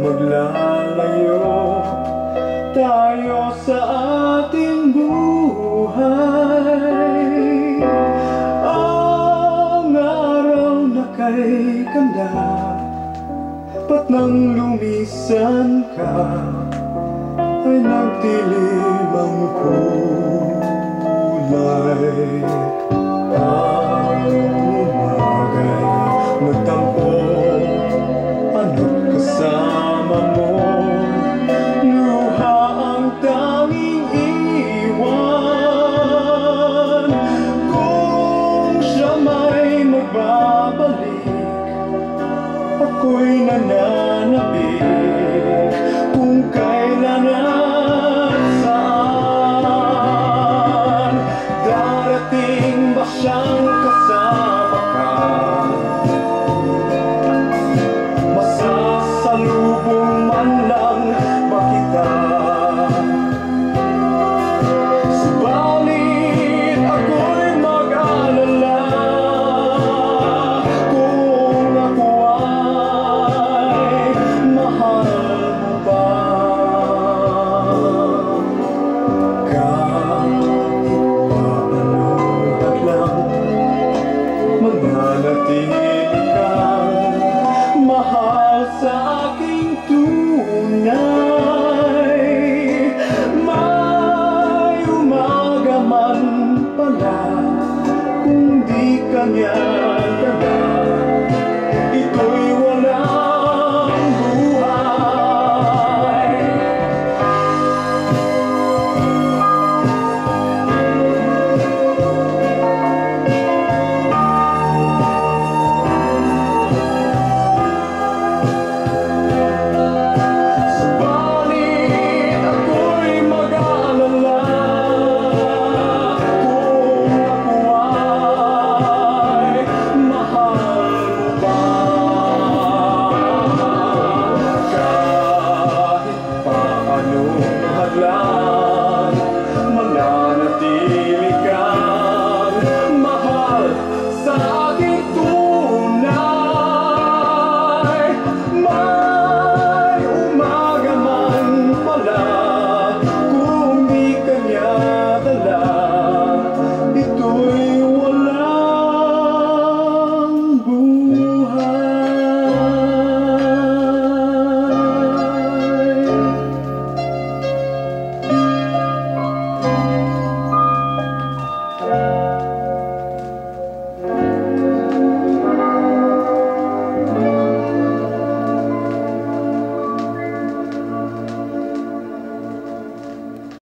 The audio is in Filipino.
maglalayo tayo sa ating buhay. Ang araw na kay ganda, ba't nang lumisan ka ay nagdilim ang kulay. Ang umagay magtampo, ano't kasama mo, luha ang tanging iwan. Kung siya may magbabalik, ako'y nananabik kung kailan at saan. Darating ba siyang kasama ka? Masasalubong man lang ba kita? Subalit ako'y mag-alala kung ako ay mahal mo ba. Kahit pa anong hadlang, mananatili